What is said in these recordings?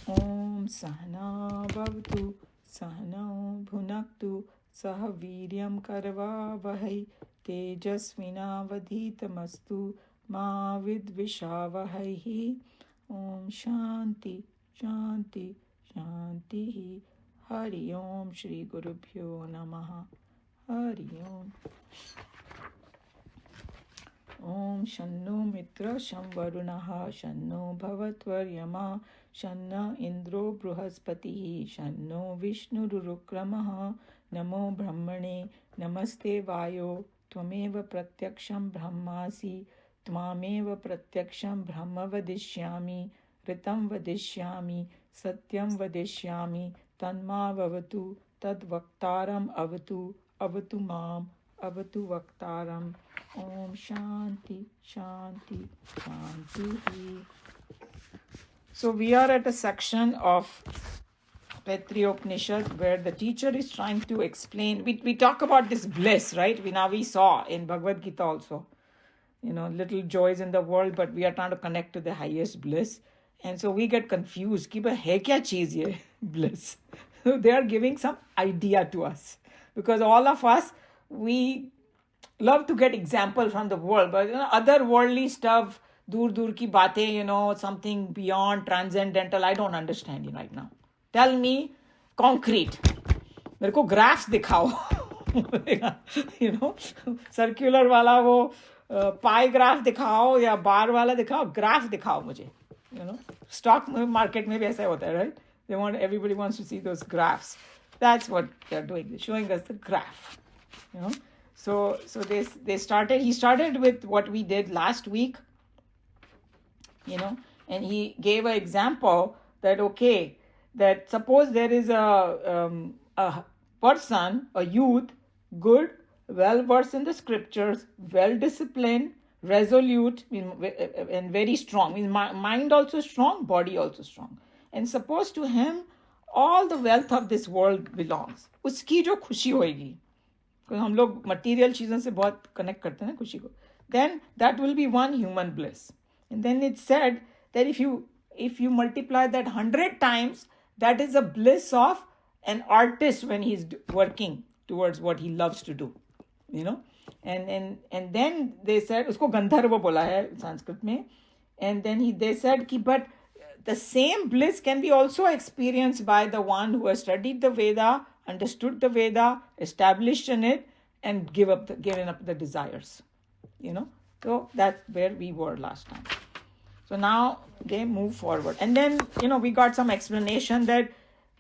Om Sahana Bhavatu Sahana Bhunaktu Saha Viryam Karva Vahai Tejasvina Vadhitamastu Ma Vidvishavahai. Om Shanti Shanti Shanti. Hari Om Shri Gurubhyo Namaha. Hari Om. Om Shanno Mitra Shamvarunaha Shanno Bhavatvaryama Shanna Indro Brihaspati Shanno Vishnu Rurukramaha Namo Brahmane Namaste Vayo Tvameva Pratyaksham Brahmasi Tvameva Pratyaksham Brahma Vadishyami Ritam Vadishyami Satyam Vadishyami Tanma Vavatu Tad Vaktaram Avatu Avatu Mam Avatu Vaktaram. Om Shanti, Shanti, Shanti. So we are at a section of Upanishad where the teacher is trying to explain. We talk about this bliss, right? We saw in Bhagavad Gita also, little joys in the world, but we are trying to connect to the highest bliss. And so we get confused. Ki bhai hai kya cheez ye bliss? So they are giving some idea to us. Because all of us, we love to get example from the world, but other worldly stuff, dur ki baatein, something beyond transcendental, I don't understand right now. Tell me concrete. मेरे को graphs दिखाओ. Circular वाला वो पाई graph दिखाओ या बार वाला दिखाओ, graph दिखाओ मुझे. स्टॉक मार्केट में भी ऐसा होता है, right? Everybody wants to see those graphs. That's what they're doing. They're showing us the graph. So he started with what we did last week, and he gave an example that, okay, that suppose there is a person, a youth, good, well versed in the scriptures, well disciplined, resolute, and very strong. Mind also strong, body also strong. And suppose to him all the wealth of this world belongs. उसकी जो खुशी होगी, हम लोग material चीज़ों से बहुत connect करते हैं ना खुशी को, then that will be one human bliss. And then it said that if you multiply that 100 times, that is a bliss of an artist when he's working towards what he loves to do, and then they said, उसको गंधर्व बोला है संस्कृत में, and then they said कि but the same bliss can be also experienced by the one who has studied the Veda, understood the Veda, established in it, and given up the desires. So that's where we were last time. So now they move forward. And then, we got some explanation that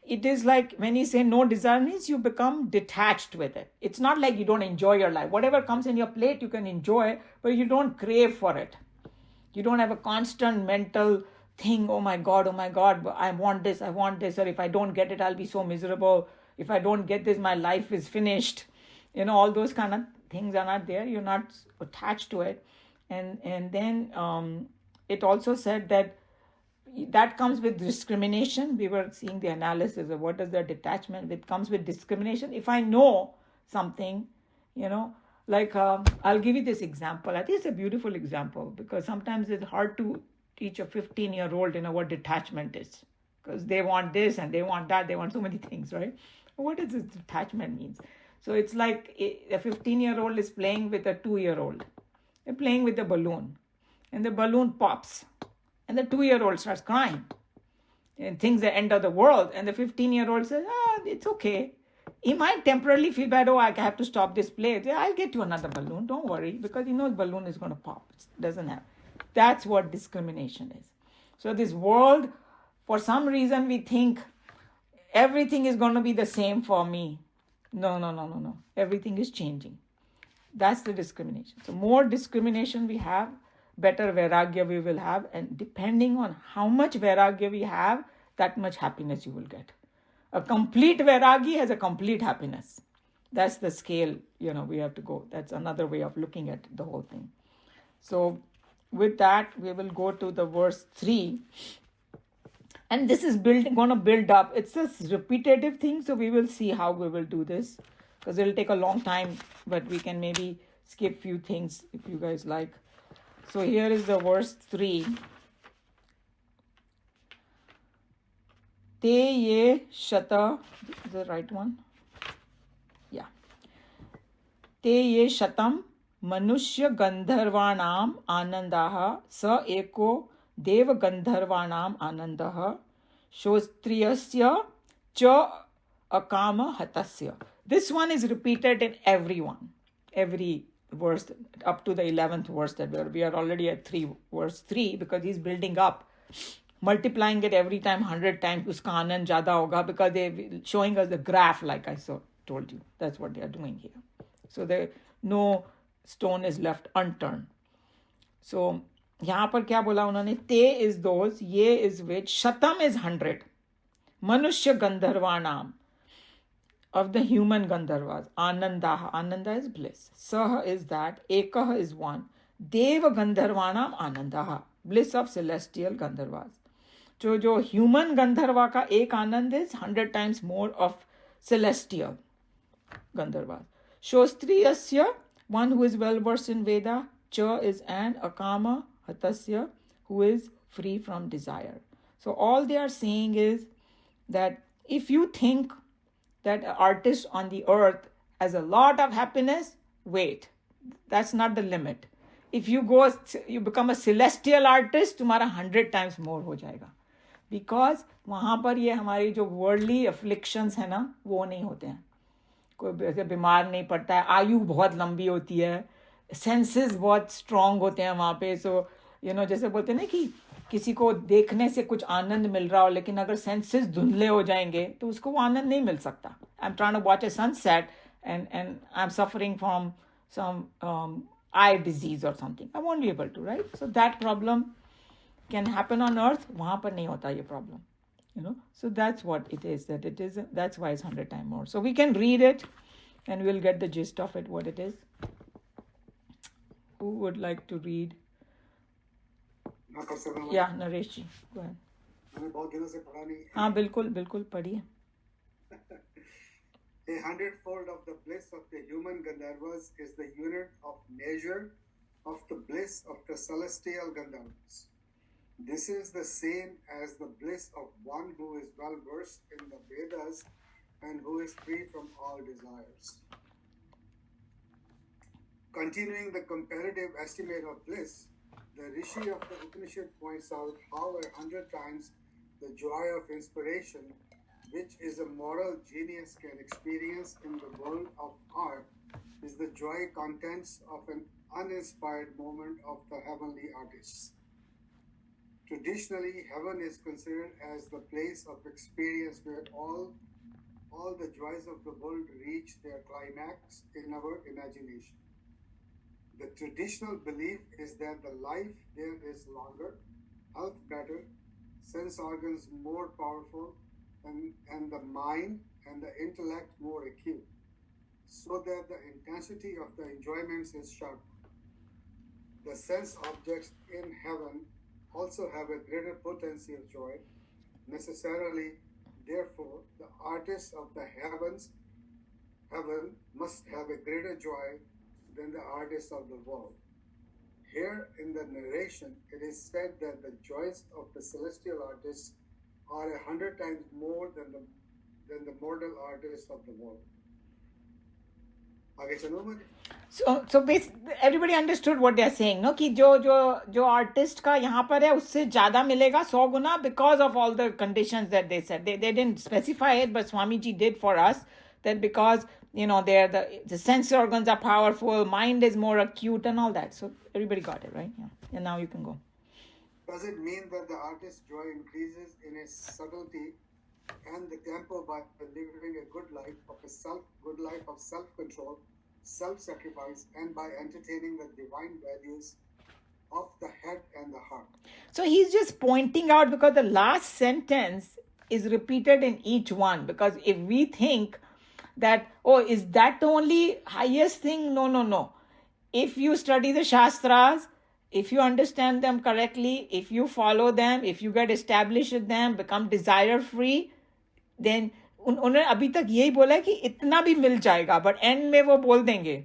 it is like when you say no desire means you become detached with it. It's not like you don't enjoy your life. Whatever comes in your plate, you can enjoy, but you don't crave for it. You don't have a constant mental thing, oh my God, I want this, or if I don't get it, I'll be so miserable. If I don't get this, my life is finished. All those kind of things are not there. You're not attached to it. And then it also said that comes with discrimination. We were seeing the analysis of what does the detachment, it comes with discrimination. If I know something, like I'll give you this example. I think it's a beautiful example because sometimes it's hard to teach a 15-year-old what detachment is, because they want this and they want that, they want so many things, right? What does this detachment means? So it's like a 15-year-old is playing with a 2-year-old. They're playing with a balloon, and the balloon pops, and the 2-year-old starts crying and thinks the end of the world, and the 15-year-old says, it's okay. He might temporarily feel bad, I have to stop this play. I'll get you another balloon, don't worry, because the balloon is going to pop. It doesn't have. That's what discrimination is. So this world, for some reason, we think everything is going to be the same for me. No. Everything is changing. That's the discrimination. So more discrimination we have, better vairagya we will have. And depending on how much vairagya we have, that much happiness you will get. A complete vairagi has a complete happiness. That's the scale, we have to go. That's another way of looking at the whole thing. So with that, we will go to the verse 3. And this is going to build up. It's a repetitive thing, so we will see how we will do this. Because it will take a long time, but we can maybe skip few things if you guys like. So here is the verse 3. te ye shata, is the right one? Yeah. Te ye shatam manushya gandharvanam anandaha sa eko dev gandharvanam anandaha shostriyasya cha akama hatasya. This one is repeated in every verse up to the 11th verse that we are already at verse 3, because he's building up, multiplying it every time 100 times. Uska anand jada hoga, because they're showing us the graph, like I told you. That's what they are doing here. So no stone is left unturned. So यहाँ पर क्या बोला उन्होंने? ते is those, ये is which, shatam is 100, manushya gandharvanam, of the human Gandharvas, Ananda is bliss, Saha is that, Ekah is one, Deva Gandharvanam Anandaha, bliss of celestial Gandharvas. So jo human Gandharva ka ek Anand is 100 times more of celestial Gandharvas. Shostriyasya, one who is well versed in Veda, Cha is and, Akama Hatasya, who is free from desire. So all they are saying is that if you think that an artist on the earth has a lot of happiness, wait, that's not the limit. If you become a celestial artist, तुम्हारा 100 times more हो जाएगा. Because वहाँ पर ये हमारी जो worldly afflictions है ना, वो नहीं होते हैं. कोई ऐसे बीमार नहीं पड़ता है, आयु बहुत लंबी होती है, senses बहुत strong होते हैं वहाँ पे. So जैसे बोलते हैं ना कि किसी को देखने से कुछ आनंद मिल रहा हो, लेकिन अगर सेंसेस धुंधले हो जाएंगे तो उसको वो आनंद नहीं मिल सकता. I am trying to watch a sunset and I am suffering from some eye disease or something, I won't be able to, right? So that problem can happen on earth, वहाँ पर नहीं होता ये problem, so that's what it is, that's why it's 100 times more. So we can read it and we'll get the gist of it, what it is. Who would like to read? Yeah, Naresh ji, go ahead. मैंने बहुत दिनों से पढ़ा नहीं. हाँ बिल्कुल पढ़िए. A hundredfold of the bliss of the human Gandharvas is the unit of measure of the bliss of the celestial Gandharvas. This is the same as the bliss of one who is well versed in the Vedas and who is free from all desires. Continuing the comparative estimate of bliss, the Rishi of the Upanishad points out how 100 times the joy of inspiration, which is a moral genius can experience in the world of art, is the joy contents of an uninspired moment of the heavenly artists. Traditionally, heaven is considered as the place of experience where all the joys of the world reach their climax in our imagination. The traditional belief is that the life there is longer, health better, sense organs more powerful, and the mind and the intellect more acute, so that the intensity of the enjoyments is sharp. The sense objects in heaven also have a greater potency of joy. Necessarily, therefore, the artists of the heaven must have a greater joy than the artists of the world. Here in the narration, it is said that the joys of the celestial artists are 100 times more than the mortal artists of the world. आगे चलो मुझे. So basically everybody understood what they are saying, no? कि जो artist का यहाँ पर है उससे ज़्यादा मिलेगा 100 गुना, because of all the conditions that they said. They didn't specify it, but Swamiji did for us, that because they're the sense organs are powerful, mind is more acute and all that. So everybody got it, right? Yeah. And now you can go. Does it mean that the artist's joy increases in its subtlety and the tempo by living a good life of self-control, self-sacrifice, and by entertaining the divine values of the head and the heart? So he's just pointing out, because the last sentence is repeated in each one. Because if we think that, is that the only highest thing? No. If you study the Shastras, if you understand them correctly, if you follow them, if you get established with them, become desire free, then उन्होंने अभी तक यही बोला है कि इतना भी मिल जाएगा, बट एंड में वो बोल देंगे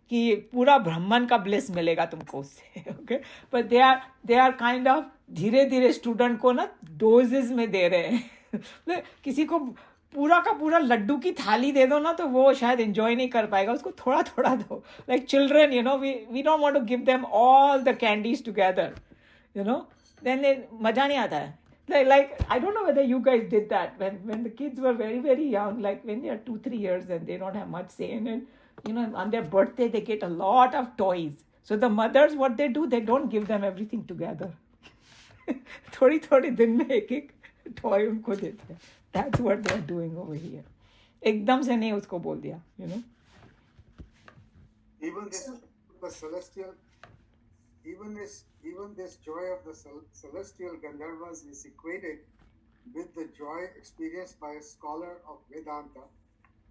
कि पूरा ब्रह्मन का ब्लिस मिलेगा तुमको उससे. Okay, but they are kind of धीरे धीरे स्टूडेंट को ना डोजेस में दे रहे हैं. किसी को पूरा का पूरा लड्डू की थाली दे दो ना तो वो शायद एंजॉय नहीं कर पाएगा, उसको थोड़ा थोड़ा दो. Like children, we don't want to give them all the candies together, then मजा नहीं आता है. Like I don't know whether you guys did that when the kids were very very young, like when they are 2-3 years and they don't have much say in it. On their birthday they get a lot of toys. So the mothers, what they do, they don't give them everything together. थोड़ी थोड़ी दिन में एक एक toy उनको देते हैं. That's what they are doing over here. एकदम से नहीं उसको बोल दिया. Even the celestial, even this joy of the celestial Gandharvas is equated with the joy experienced by a scholar of Vedanta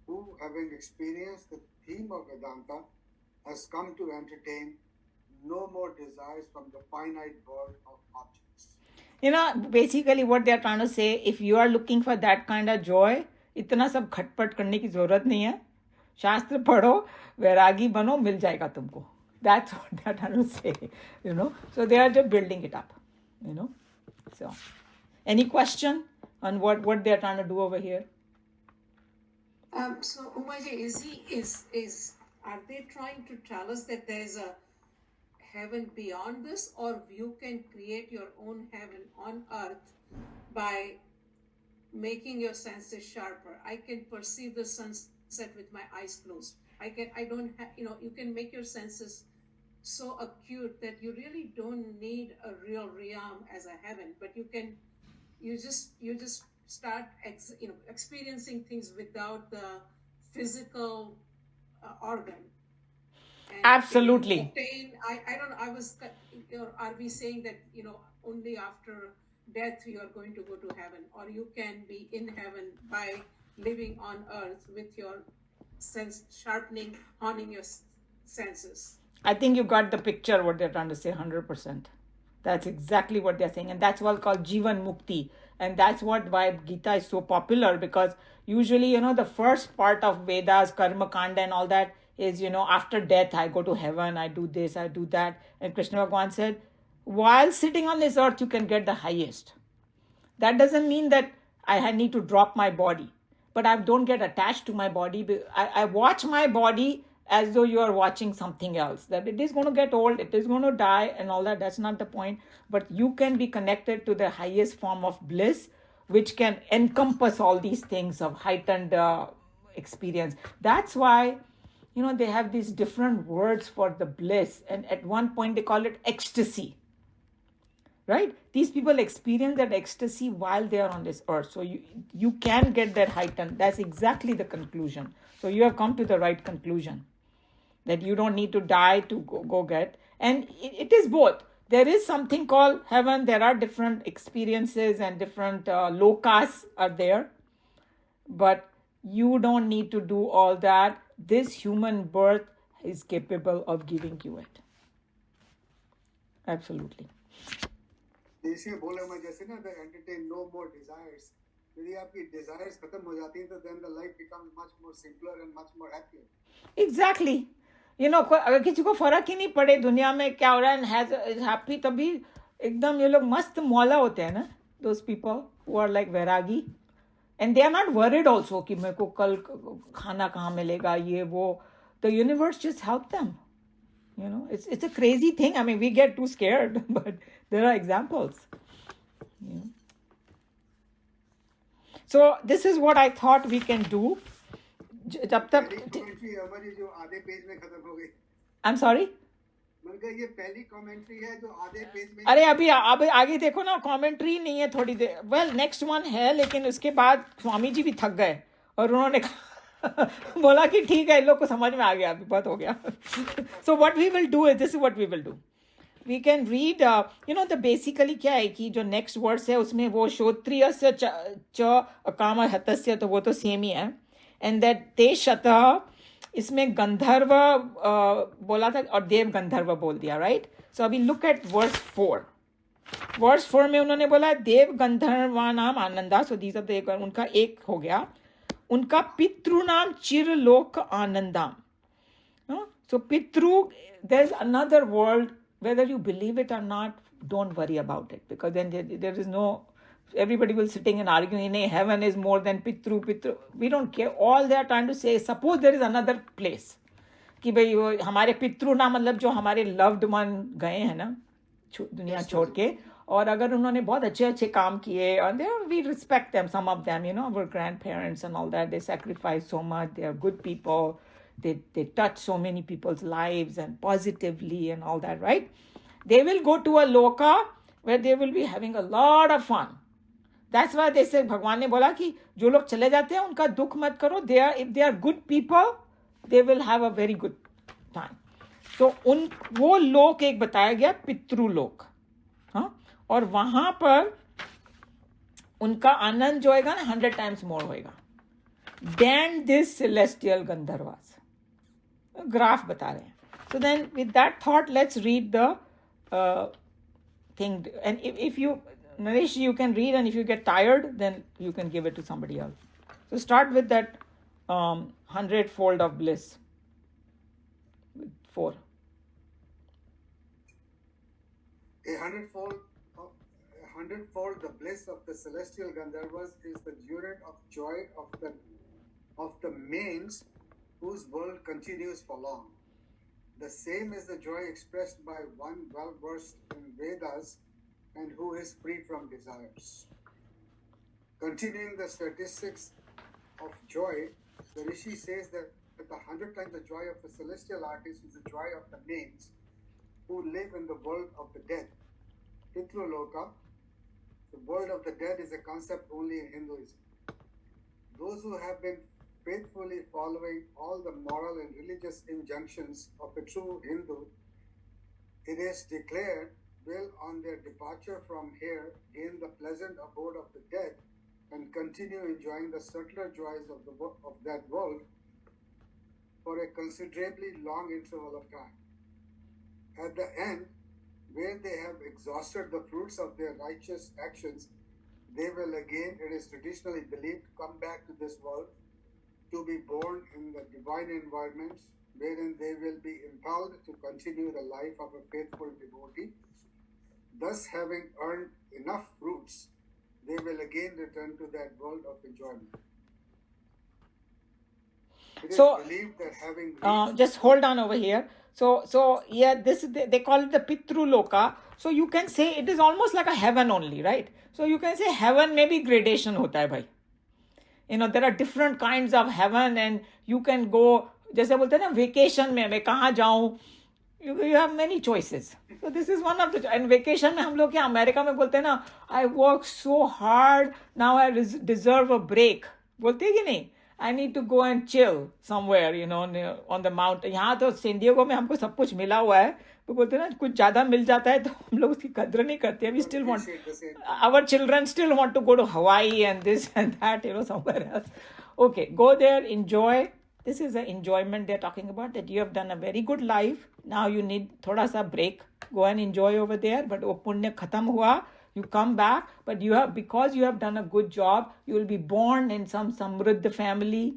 who, having experienced the theme of Vedanta, has come to entertain no more desires from the finite world of objects. Basically what they are trying to say, if you are looking for that kind of joy, इतना सब खटपट करने की जरूरत नहीं है. शास्त्र पढ़ो, वैरागी बनो, मिल जाएगा तुमको. That's what they are trying to say, So they are just building it up, So, any question on what they are trying to do over here? So Umaji, are they trying to tell us that there is a heaven beyond this, or you can create your own heaven on earth by making your senses sharper? I can perceive the sunset with my eyes closed. You can make your senses so acute that you really don't need a real realm as a heaven, but you just start experiencing things without the physical organ. And Absolutely. I don't know, I was, are we saying that, only after death you are going to go to heaven, or you can be in heaven by living on earth with your sense sharpening, honing your senses? I think you got the picture what they're trying to say 100%. That's exactly what they're saying, and that's what's called Jivan Mukti. And that's why Gita is so popular, because usually, the first part of Vedas, Karma Kanda and all that is, after death, I go to heaven, I do this, I do that. And Krishna Bhagavan said, while sitting on this earth, you can get the highest. That doesn't mean that I need to drop my body, but I don't get attached to my body. I watch my body as though you are watching something else, that it is going to get old, it is going to die and all that. That's not the point. But you can be connected to the highest form of bliss, which can encompass all these things of heightened experience. That's why, they have these different words for the bliss. And at one point they call it ecstasy. Right? These people experience that ecstasy while they are on this earth. So you can get that heightened. That's exactly the conclusion. So you have come to the right conclusion, that you don't need to die to go get. And it is both. There is something called heaven. There are different experiences and different lokas are there. But you don't need to do all that. This human birth is capable of giving you it. Absolutely. इसलिए बोले मैं जैसे ना, they entertain no more desires. यदि आपकी desires खत्म हो जाती हैं तो then the life becomes much more simpler and much more happier. Exactly. अगर किसी को फर्क ही नहीं पड़े दुनिया में क्या हो रहा है, and is happy, तभी एकदम ये लोग मस्त मौला होते हैं ना, those people who are like vairagi, and they are not worried also कि मेरे को कल खाना कहाँ मिलेगा, ये वो. The universe just help them. It's a crazy thing. I mean, we get too scared, but there are examples. So this is what I thought we can do. जब तक हमारी जो आधे पेज में खत्म हो गई. I'm sorry. मैंने कहा ये पहली कमेंट्री है जो आधे पेज में. अरे अभी आगे देखो ना, कमेंट्री नहीं है थोड़ी देर. वेल नेक्स्ट वन है, लेकिन उसके बाद स्वामी जी भी थक गए और उन्होंने बोला कि ठीक है, इन लोग को समझ में आ गया, अभी बहुत हो गया. So what we will do is, this is what we will do. We can read, the basically क्या है कि जो next वर्ड्स है उसमें वो श्रोत्रिय से च काम हतस्य, तो वो तो सेम ही है. And that ते शतः, इसमें गंधर्व बोला था और देव गंधर्व बोल दिया, right? So अभी look at verse 4. Verse 4 में उन्होंने बोला देव गंधर्वा नाम Ananda. So these are the, उनका एक हो गया. उनका पितृ नाम चिरलोक आनंदम. So pitru, there's another world, whether you believe it or not, don't worry about it, because then there is no everybody will sitting and arguing, heaven is more than Pitru. We don't care. All they are trying to say is, suppose there is another place. कि भाई वो हमारे पितृ ना मतलब जो हमारे loved one गए हैं ना दुनिया छोड़ के, और अगर उन्होंने बहुत अच्छे अच्छे काम किए, और we respect them, some of them, our grand parents and all that, they sacrifice so much, they are good people, they touch so many people's lives and positively and all that, right? They will go to a loka where they will be having a lot of fun. That's why they say, भगवान ने बोला कि जो लोग चले जाते हैं उनका दुख मत करो. If they are good people, they will have a very good time. So वो लोक एक बताया गया पितृलोक, हाँ, और वहां पर उनका आनंद जो होगा ना 100 times more होगा than this celestial Gandharvas. Graph बता रहे हैं. So then with that thought, let's read the thing, and if you, Naresh, you can read, and if you get tired, then you can give it to somebody else. So start with that 100-fold of bliss. 4. A hundredfold the bliss of the celestial Gandharvas is the unit of joy of the mains whose world continues for long. The same is the joy expressed by one well versed in Vedas and who is free from desires. Continuing the statistics of joy, the Rishi says that 100 times the joy of the celestial artist is the joy of the mains who live in the world of the dead. Pitraloka, the world of the dead, is a concept only in Hinduism. Those who have been faithfully following all the moral and religious injunctions of a true Hindu, it is declared, will on their departure from here gain the pleasant abode of the dead and continue enjoying the subtler joys of that world for a considerably long interval of time. At the end, where they have exhausted the fruits of their righteous actions, they will again, it is traditionally believed, come back to this world to be born in the divine environments wherein they will be impelled to continue the life of a faithful devotee. Thus, having earned enough fruits, they will again return to that world of enjoyment. It is believed that having just hold on over here. So yeah, this they call it the Pitraloka. So you can say it is almost like a heaven only, right? So you can say heaven में भी gradation होता है भाई. There are different kinds of heaven, and you can go, जैसे बोलते हैं ना vacation में मैं कहाँ जाऊँ, you have many choices. So this is one of the, and vacation में हम लोग क्या अमेरिका में बोलते हैं ना, I work so hard, now I deserve a break. बोलते हैं कि नहीं? I need to go and chill somewhere, on the mountain. यहाँ तो सैन डिएगो में हमको सब कुछ मिला हुआ है, तो बोलते हैं ना कुछ ज़्यादा मिल जाता है तो हम लोग उसकी कदर नहीं करते. We still want, our children still want to go to Hawaii and this and that, somewhere else. Okay, go there, enjoy. This is the enjoyment they're talking about, that you have done a very good life. Now you need thoda sa break. Go and enjoy over there. But wo punya khatam hua, you come back. But because you have done a good job, you will be born in some samruddha family,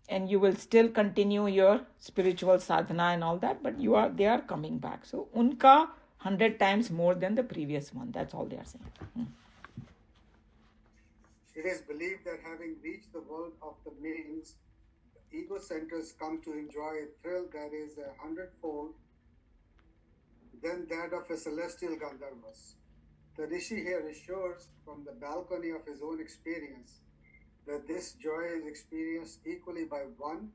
and you will still continue your spiritual sadhana and all that. But they are coming back. So unka 100 times more than the previous one. That's all they are saying. It is believed that having reached the world of the mains, ego centers come to enjoy a thrill that is 100-fold than that of a celestial Gandharvas. The Rishi here assures from the balcony of his own experience that this joy is experienced equally by one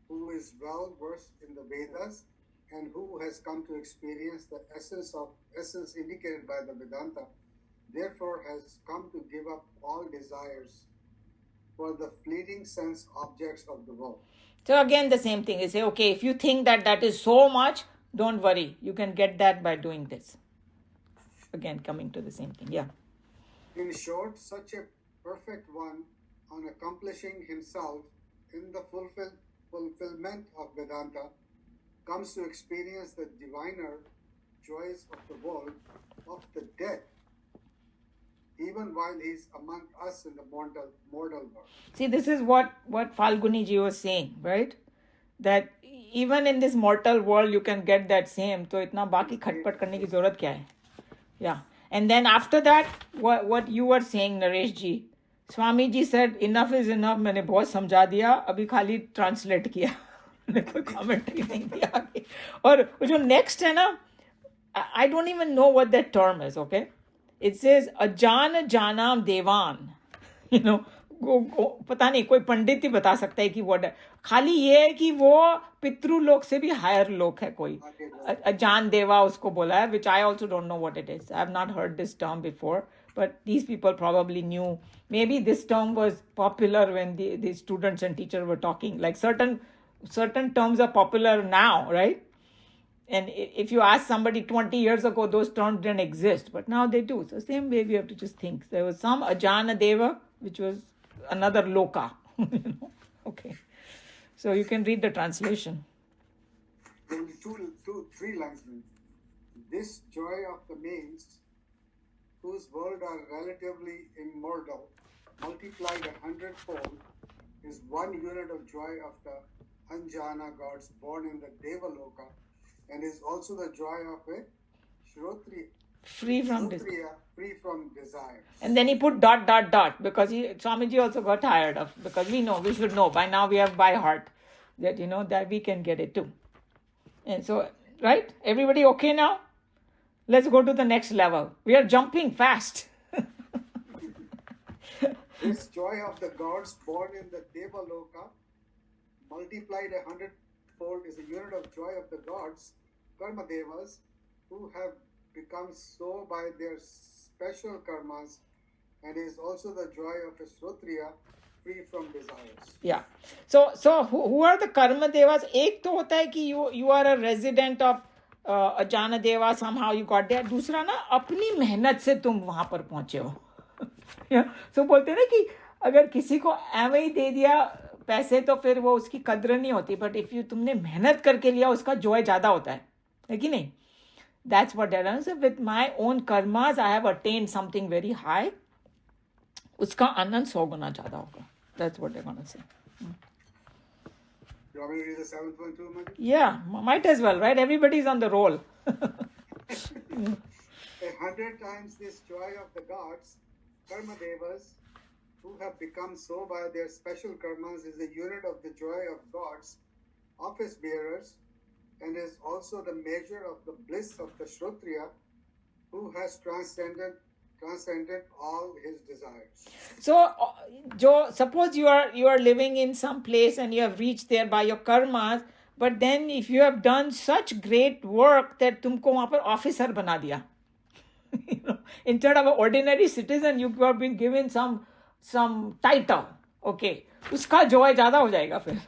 who is well versed in the Vedas and who has come to experience the essence indicated by the Vedanta, therefore has come to give up all desires for the fleeting sense objects of the world. So again the same thing. You say, okay, if you think that is so much, don't worry. You can get that by doing this. Again, coming to the same thing. Yeah. In short, such a perfect one, on accomplishing himself in the fulfillment of Vedanta, comes to experience the diviner joys of the world of the dead, even while he is among us in the mortal world. See, this is what Falguni ji was saying, right? That even in this mortal world, you can get that same. तो इतना बाकी खटपट करने की जरूरत क्या है? Yeah. And then after that, what you were saying, Naresh ji, Swami ji said, enough is enough, मैंने बहुत समझा दिया, अभी खाली translate किया, मैंने कोई commentary नहीं दिया आगे. और जो next है ना, I don't even know what that term is, okay? It says, Ajanaja devan. You know, पता नहीं, कोई पंडित ही बता सकता है कि what है. खाली ये है कि वो पितृलोक से भी हायर लोक है कोई. अजान देवा उसको बोला है, which I also don't know what it is. I have not heard this term before, but these people probably knew. Maybe this term was popular when the students and teachers were talking. Like certain terms are popular now, right? And if you ask somebody 20 years ago, those terms didn't exist, but now they do. So same way we have to just think. There was some Ajana Deva, which was another loka. You know? Okay. So you can read the translation. There will be three lines. This joy of the mains, whose world are relatively immortal, multiplied 100-fold, is one unit of joy of the Anjana gods born in the Devaloka, and is also the joy of a Shrotriya, Free from desire. And then he put ... because Swamiji also got tired of, because we should know, by now we have by heart that, you know, that we can get it too. And so, right? Everybody okay now? Let's go to the next level. We are jumping fast. This joy of the gods born in the Devaloka, multiplied 100-fold, is a unit of joy of the gods, Karma Devas, who have become so by their special karmas, and is also the joy of a Shrotriya, free from desires. Yeah. So who are the Karma Devas? एक तो होता है कि you are a resident of Ajana Deva, somehow you got there. दूसरा ना, अपनी मेहनत से तुम वहाँ पर पहुँचे हो. So बोलते हैं ना कि अगर किसी को ऐवे ही दे दिया पैसे तो फिर वो उसकी कद्र नहीं होती, but if you तुमने मेहनत करके लिया उसका joy ज़्यादा होता है कि नहीं? That's what that is. With my own karmas, I have attained something very high. उसका आनंद 100 गुना ज़्यादा होगा. That's what they're gonna say. You want me to read the 7th one too, Mati? Yeah, might as well, right? Everybody's on the roll. 100 times this joy of the gods, Karma Devas, who have become so by their special karmas, is a unit of the joy of gods, office bearers, and is also the measure of the bliss of the Shrotriya, who has transcended all his desires. So, suppose you are living in some place and you have reached there by your karmas, but then if you have done such great work that तुमको वहाँ पर officer बना दिया, you know, instead of an ordinary citizen, you have been given some title, okay, उसका joy ज़्यादा हो जाएगा फिर.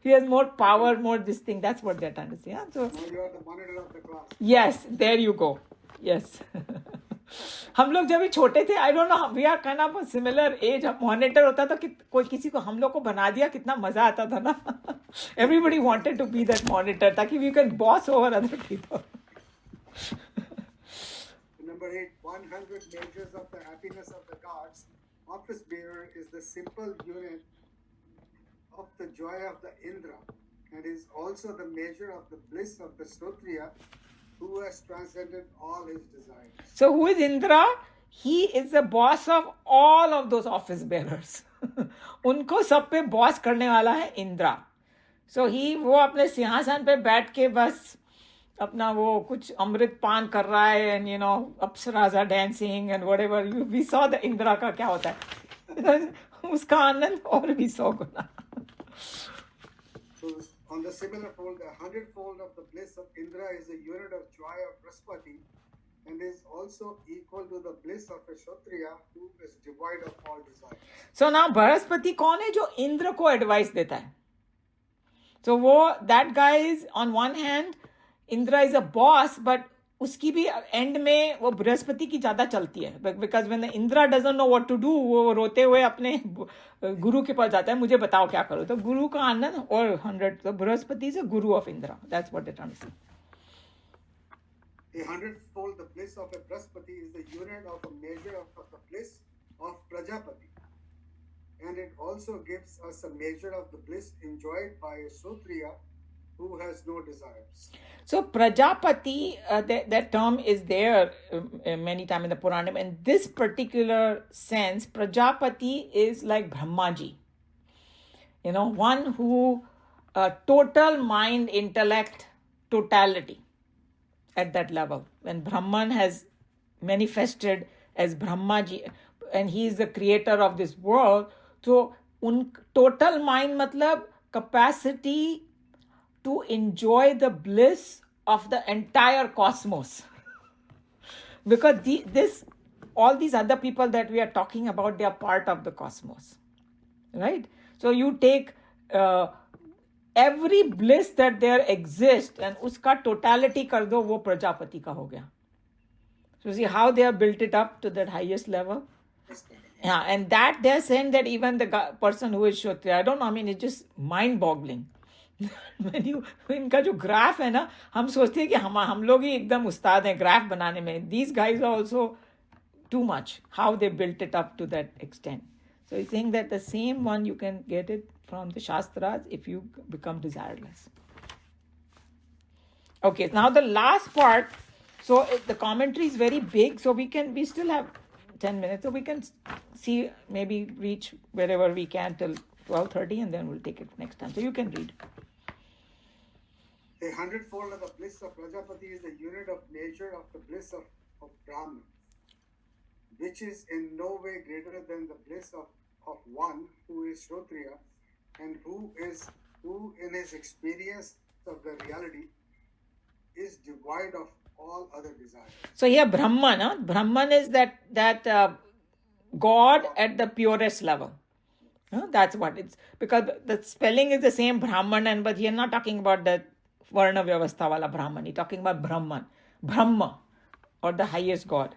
He has more power, more this thing. That's what they're trying to say. Yeah? So, now you are the monitor of the class. Yes, there you go. Yes. हम लोग जब भी छोटे थे, I don't know, we are kind of a similar age. Monitor होता था कि कोई किसी को हम लोग को बना दिया, कितना मजा आता था ना. Everybody wanted to be that monitor ताकि we can boss over other people. Number 8, 100 measures of the happiness of the gods. Office bearer is the simple unit of the joy of the Indra, and is also the measure of the bliss of the Shrotriya, who has transcended all his desires. So who is Indra? He is the boss of all of those office bearers. उनको सब पे boss करने वाला है Indira. So वो अपने सिंहासन पे बैठ के बस अपना वो कुछ अमृत पान कर रहा है, and you know, apsaras are dancing and whatever. We saw the Indira का क्या होता है. उसका आनंद और भी 100 गुना. So on the similar fold, the 100-fold of the bliss of Indra is a unit of joy of Brihaspati, and is also equal to the bliss of a Kshatriya, who is devoid of all desire. So now Brihaspati कौन है जो इंद्र को advice देता है? So that guy is, on one hand, Indra is a boss, but उसकी भी end में वो बृहस्पति की ज़्यादा चलती है. Because when the Indra doesn't know what to do, वो रोते हुए अपने गुरु के पास जाता है, मुझे बताओ क्या करो. तो गुरु का आनंद और 100, so Brihaspati is a guru of Indra. That's what they're trying to say. A 100-fold the bliss of a Brihaspati is the unit of a measure of the bliss of Prajapati, and it also gives us a measure of the bliss enjoyed by a Kshatriya, who has no desires. So Prajapati, that term is there many times in the Purana. In this particular sense, Prajapati is like Brahmaji. One who total mind, intellect, totality at that level. When Brahman has manifested as Brahmaji, and he is the creator of this world, so total mind matlab capacity to enjoy the bliss of the entire cosmos. Because all these other people that we are talking about, they are part of the cosmos, right? So you take every bliss that there exists and uska totality kar do, wo Prajapati ka ho gaya. So see how they have built it up to that highest level. Yeah, and that they're saying that even the person who is Kshatriya, I don't know, I mean, it's just mind-boggling. इनका जो graph है ना, हम सोचते हैं कि हम लोग ही एकदम उस्ताद हैं ग्राफ बनाने में. These guys are also too much, how they built it up to that extent. So he's saying that the same one you can get it from the Shastras if you become desireless. Okay, now the last part. So the commentary is very big, so we still have 10 minutes, so we can see, maybe reach wherever we can till 12:30, and then we'll take it next time. So you can read. A hundredfold of the bliss of Prajapati is the unit of nature of the bliss of Brahman, which is in no way greater than the bliss of one who is Shrotriya and who in his experience of the reality is devoid of all other desires. So here Brahman, Brahman is that God at the purest level. That's what it's, because the spelling is the same Brahman, but here not talking about the Varna Vyavastha wala Brahman. He's talking about Brahman, Brahma, or the highest God.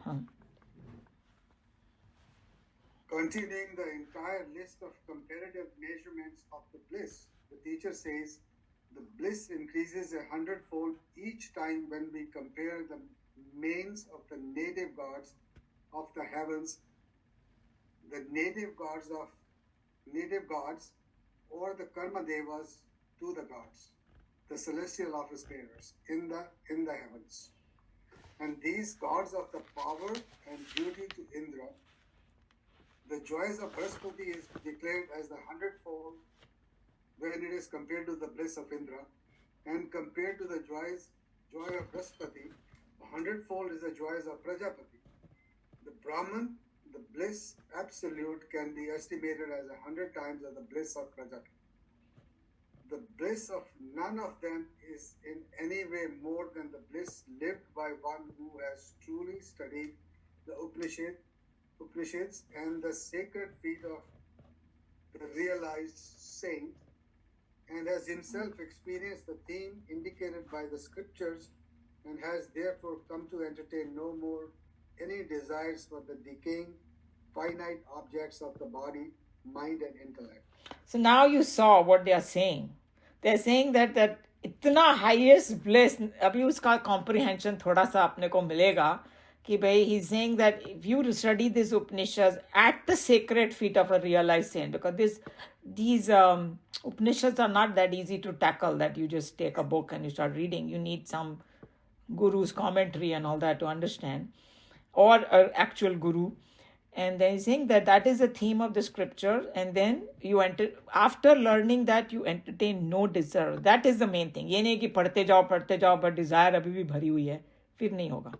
Continuing the entire list of comparative measurements of the bliss, the teacher says the bliss increases 100-fold each time when we compare the manes of the native gods of the heavens, the native gods or the Karma Devas to the gods, the celestial office bearers in the heavens. And these gods of the power and duty to Indra, the joys of Brihaspati is declared as the 100-fold when it is compared to the bliss of Indra, and compared to the joy of Brihaspati, 100-fold is the joys of Prajapati. The Brahman, the bliss absolute, can be estimated as 100 times of the bliss of Prajapati. The bliss of none of them is in any way more than the bliss lived by one who has truly studied the Upanishads and the sacred feet of the realized saint, and has himself experienced the theme indicated by the scriptures, and has therefore come to entertain no more any desires for the decaying, finite objects of the body, mind and intellect. So now you saw what they are saying. They are saying that इतना highest bliss, अभी उसका comprehension थोड़ा सा अपने को मिलेगा कि भाई, he's saying that if you study these Upanishads at the sacred feet of a realized saint, because these Upanishads are not that easy to tackle, that you just take a book and you start reading. You need some guru's commentary and all that to understand, or an actual guru. And then he's saying that is the theme of the scripture, and then you after learning that, you entertain no desire. That is the main thing. ये नहीं कि पढ़ते जाओ but desire अभी भी भरी हुई है, फिर नहीं होगा.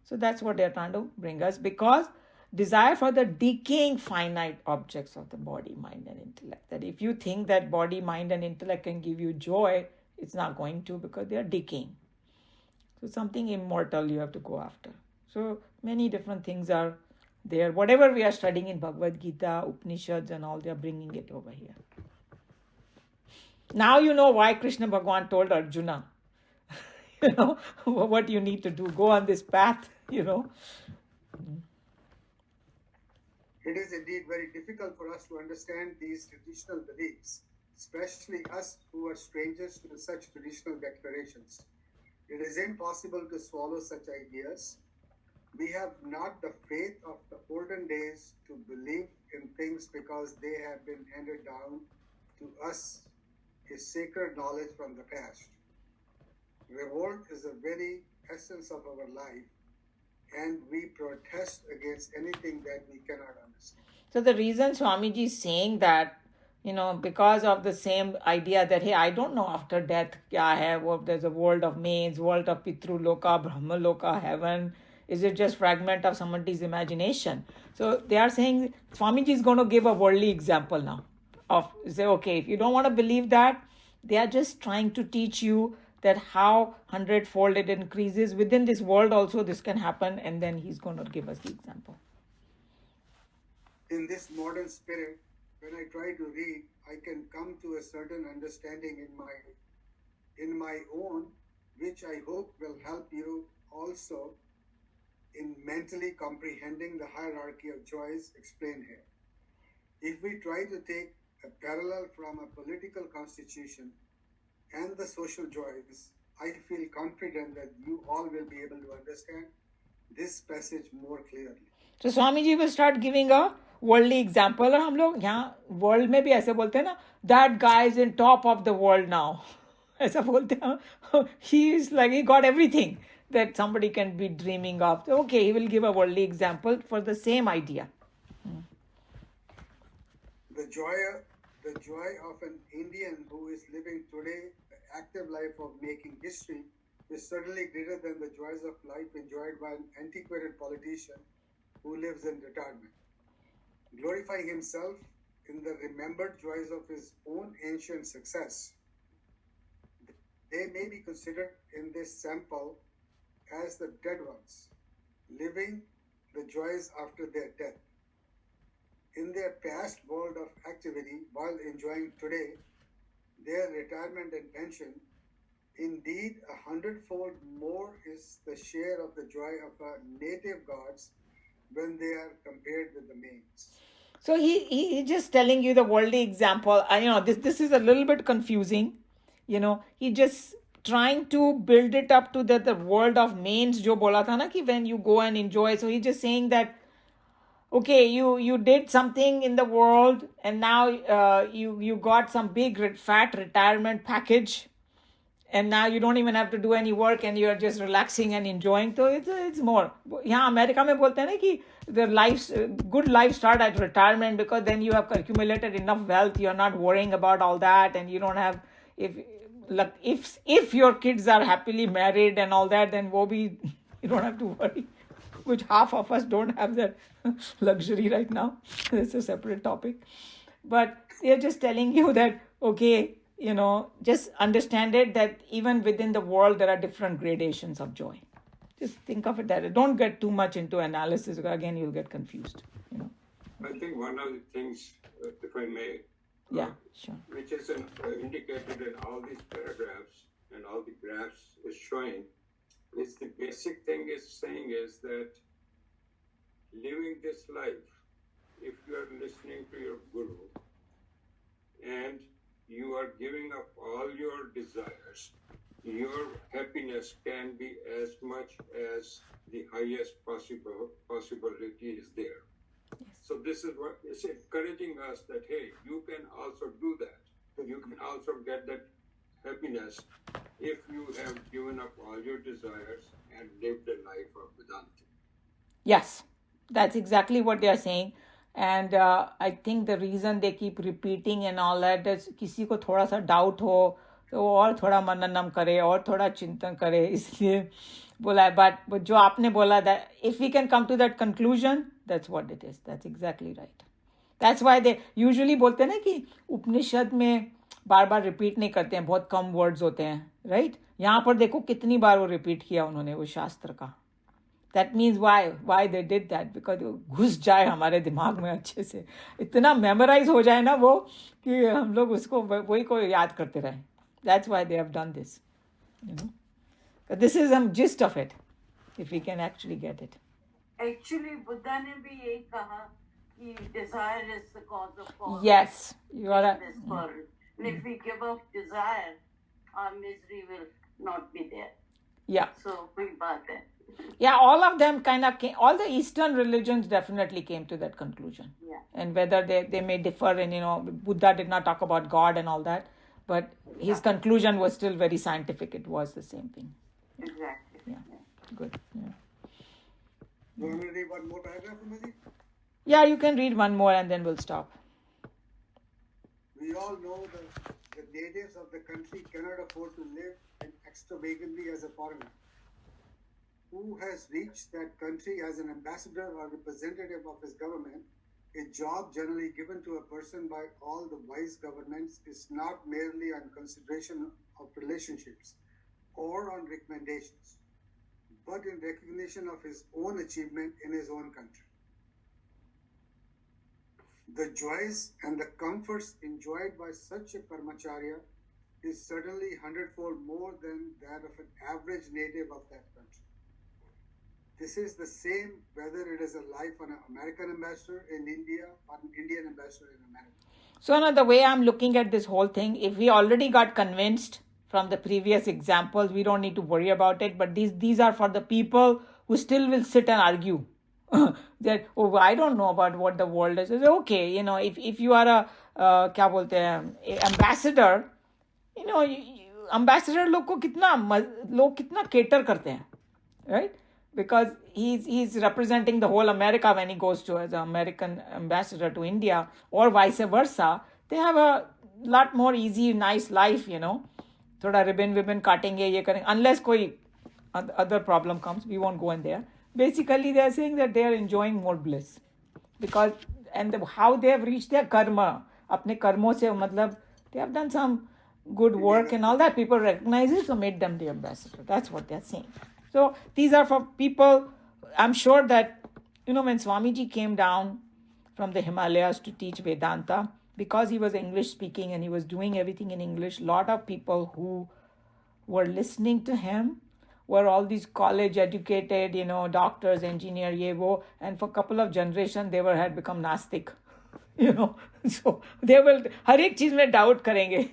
So that's what they're trying to bring us, because desire for the decaying finite objects of the body, mind and intellect, that if you think that body, mind and intellect can give you joy, it's not going to, because they are decaying. So something immortal you have to go after. So many different things are there. Whatever we are studying in Bhagavad Gita, Upanishads and all, they are bringing it over here. Now you know why Krishna Bhagavan told Arjuna, what you need to do. Go on this path, It is indeed very difficult for us to understand these traditional beliefs, especially us who are strangers to such traditional declarations. It is impossible to swallow such ideas. We have not the faith of the olden days to believe in things because they have been handed down to us is sacred knowledge from the past. Revolt is the very essence of our life, and we protest against anything that we cannot understand. So the reason Swamiji is saying that, because of the same idea that, hey, I don't know after death kya hai, there's a world of mains, world of Pitraloka, Brahmaloka, heaven. Is it just fragment of somebody's imagination? So they are saying Swamiji is going to give a worldly example now of say, okay, if you don't want to believe that, they are just trying to teach you that how hundredfold it increases within this world also this can happen, and then he's going to give us the example. In this modern spirit, when I try to read, I can come to a certain understanding in my own, which I hope will help you also in mentally comprehending the hierarchy of joys explained here. If we try to take a parallel from a political constitution and the social joys, I feel confident that you all will be able to understand this passage more clearly. So Swamiji will start giving a worldly example, और हम लोग यहाँ world में भी ऐसे बोलते हैं ना, that guy is in top of the world now. ऐसा बोलते हैं, he is like he got everything that somebody can be dreaming of. So, okay, he will give a worldly example for the same idea. The joy of an Indian who is living today the active life of making history is certainly greater than the joys of life enjoyed by an antiquated politician who lives in retirement. Glorifying himself in the remembered joys of his own ancient success, they may be considered in this sample as the dead ones, living the joys after their death. In their past world of activity, while enjoying today their retirement and pension, indeed 100-fold more is the share of the joy of our native gods when they are compared with the mains. So he just telling you the worldly example. This is a little bit confusing. He just trying to build it up to the world of mains jo bola tha na ki when you go and enjoy. So he's just saying that, okay, you did something in the world and now you got some big fat retirement package, and now you don't even have to do any work and you're just relaxing and enjoying. So it's more. यहाँ America में बोलते हैं ना कि the good life start at retirement, because then you have accumulated enough wealth, you're not worrying about all that, and you don't have, if your kids are happily married and all that, then you don't have to worry, which half of us don't have that luxury right now. It's a separate topic. But they're just telling you that, okay, just understand it that even within the world, there are different gradations of joy. Just think of it that way. Don't get too much into analysis, because again, you'll get confused. I think one of the things, if I may, Yeah, sure. which is indicated in all these paragraphs and all the graphs is showing, is the basic thing is saying is that living this life, if you are listening to your guru and you are giving up all your desires, your happiness can be as much as the highest possibility is there. So this is what is encouraging us that, hey, you can also do that. You can also get that happiness if you have given up all your desires and lived a life of Vedanta. Yes, that's exactly what they are saying. And I think the reason they keep repeating and all that is किसी को थोड़ा सा doubt हो तो वो और थोड़ा मननम करे और थोड़ा चिंतन करे, इसलिए बोला है. But जो आपने बोला, that if we can come to that conclusion, that's what it is. That's exactly right. That's why they usually बोलते हैं ना कि उपनिषद में बार बार रिपीट नहीं करते हैं, बहुत कम वर्ड्स होते हैं, राइट? यहाँ पर देखो कितनी बार वो रिपीट किया उन्होंने वो शास्त्र का. That means why they did that, because घुस जाए हमारे दिमाग में अच्छे से, इतना मेमोराइज हो जाए ना वो कि हम लोग उसको वही को याद करते रहें. That's why they have done this. This is the gist of it, if we can actually get it. Actually, Buddha ने भी यही कहा कि desire is the cause of all. Yes, you are in this world. And if we give up desire, our misery will not be there. Yeah. So, big baat hai. Yeah, all of them kind of came, all the Eastern religions definitely came to that conclusion. Yeah. And whether they may differ, and Buddha did not talk about God and all that, But his conclusion was still very scientific. It was the same thing. Exactly. Yeah. Good. Yeah. You want me to read one more paragraph, Amaji? Yeah, you can read one more and then we'll stop. We all know that the natives of the country cannot afford to live extravagantly as a foreigner. Who has reached that country as an ambassador or representative of his government, a job generally given to a person by all the wise governments is not merely on consideration of relationships or on recommendations, but in recognition of his own achievement in his own country. The joys and the comforts enjoyed by such a karmacharya is certainly 100-fold more than that of an average native of that country. This is the same whether it is a life on an American ambassador in India or an Indian ambassador in America. So now the way I'm looking at this whole thing, if we already got convinced from the previous examples, we don't need to worry about it. But these are for the people who still will sit and argue. That, oh, I don't know about what the world is. Okay, if you are क्या बोलते हैं, ambassador, ambassador लोग कितना cater करते हैं, right? Because he's representing the whole America when he goes to as an American ambassador to India or vice versa. They have a lot more easy, nice life, थोड़ा ribbon काटेंगे, ये करेंगे. Unless कोई other problem comes, we won't go in there. Basically, they are saying that they are enjoying more bliss. Because, how they have reached their karma, अपने कर्मों से मतलब, they have done some good work and all that. People recognize it, so made them the ambassador. That's what they're saying. So these are for people. I'm sure that, when Swamiji came down from the Himalayas to teach Vedanta, because he was English speaking and he was doing everything in English, a lot of people who were listening to him were all these college educated, doctors, engineer, and for a couple of generations they had become Nastic. So they will हर एक चीज में doubt करेंगे.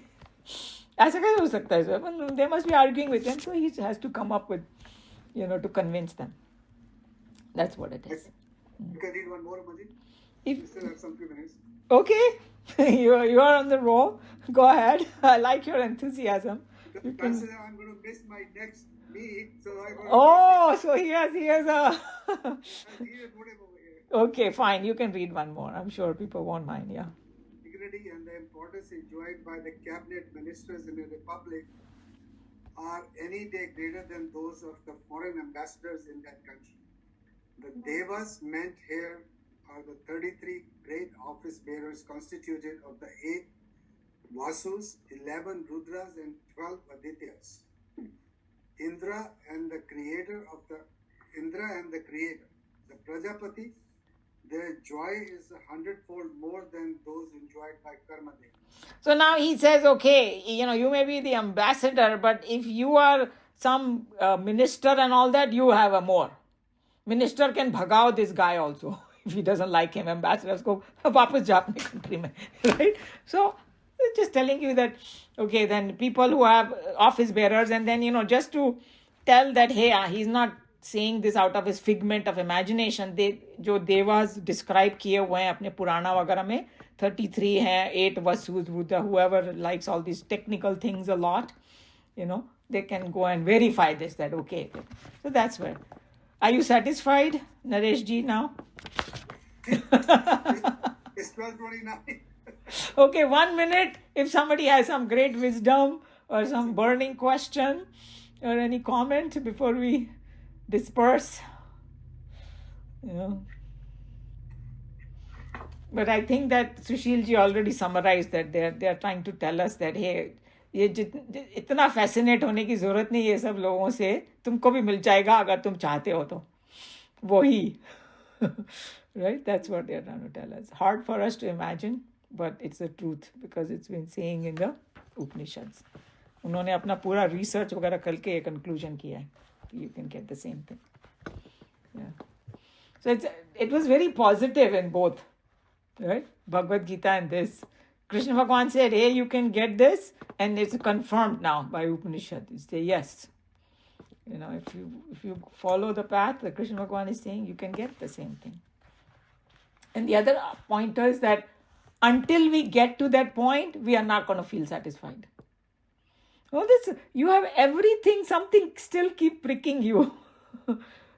ऐसा कैसे हो सकता है sir? They must be arguing with him, so he has to come up with, to convince them. That's what it is. You can read one more, Amaji. If, We still have some few minutes. okay, you are on the roll. Go ahead. I like your enthusiasm. You I'm can. going to miss my next meet, so I want Oh, so he has a. to read it over here. Okay, fine. You can read one more. I'm sure people won't mind. Yeah. Dignity and the importance enjoyed by the cabinet ministers in a republic are any day greater than those of the foreign ambassadors in that country. The Devas meant here are the 33 great office bearers constituted of the 8 Vasus, 11 Rudras, and 12 Adityas. Indra and the creator, the Prajapati, their joy is 100-fold more than those enjoyed by Karma Devas. So now he says, okay, you may be the ambassador, but if you are some minister and all that, you have a more. Minister can bhagao this guy also. If he doesn't like him, ambassadors go, वापस जा अपने country में, right? So, just telling you that, okay, then people who have office bearers, and then, just to tell that, hey, he's not saying this out of his figment of imagination. जो devas describe किए हुए हैं अपने पुराना वगैरह में, 33 हैं, 8 Vasus, whoever likes all these technical things a lot, they can go and verify this, that, okay. So that's where. Are you satisfied, Naresh ji, now? It's 12:29. Okay, 1 minute. If somebody has some great wisdom or some burning question or any comment before we disperse. But I think that Sushil ji already summarized that they are trying to tell us that, hey, ये इतना fascinate होने की जरूरत नहीं है सब लोगों से, तुमको भी मिल जाएगा अगर तुम चाहते हो तो वही. Right? That's what they're trying to tell us. Hard for us to imagine, but it's the truth because it's been saying in the Upanishads. उन्होंने अपना पूरा research वगैरह करके एक conclusion किया है. You can get the same thing. Yeah. So it was very positive in both, right? Bhagavad Gita and this. Krishna Bhagavan said, hey, you can get this, and it's confirmed now by Upanishad. You say yes. If you follow the path that Krishna Bhagavan is saying, you can get the same thing. And the other pointer is that until we get to that point, we are not going to feel satisfied. Oh, this, you have everything, something still keep pricking you.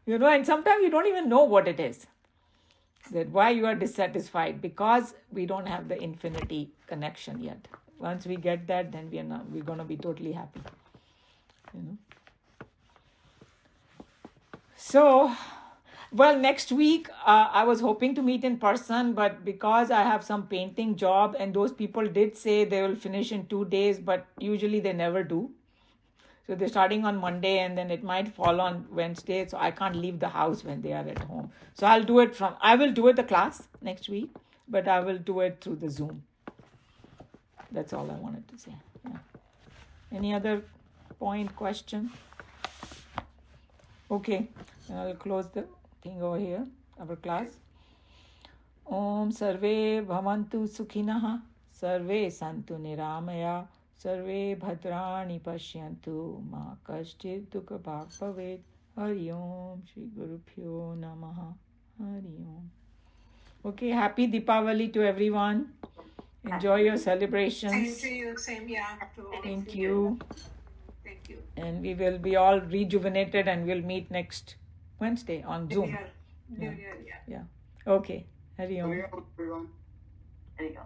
And sometimes you don't even know what it is. That why you are dissatisfied, because we don't have the infinity connection yet. Once we get that, then we're going to be totally happy. So, well, next week I was hoping to meet in person, but because I have some painting job, and those people did say they will finish in 2 days, but usually they never do. So they're starting on Monday, and then it might fall on Wednesday. So I can't leave the house when they are at home. So I will do it the class next week, but I will do it through the Zoom. That's all I wanted to say. Yeah. Any other question? Okay, I'll close the thing over here, our class. Om Sarve Bhavantu Sukhinah, Sarve Santu Niramaya, Sarve Bhadrani Pashyantu, Ma Kashchit Dukha Bhag Bhavet. Hari Om, Shri Guru Pyo Namaha. Hari Om. Okay, happy Deepavali to everyone. Enjoy your celebrations. Same to you, same, yeah. To all Thank of you. Thank you. And we will be all rejuvenated, and we'll meet next Wednesday on Zoom. New Year, yeah. Yeah. Okay. Hari Om. Everyone. There you go.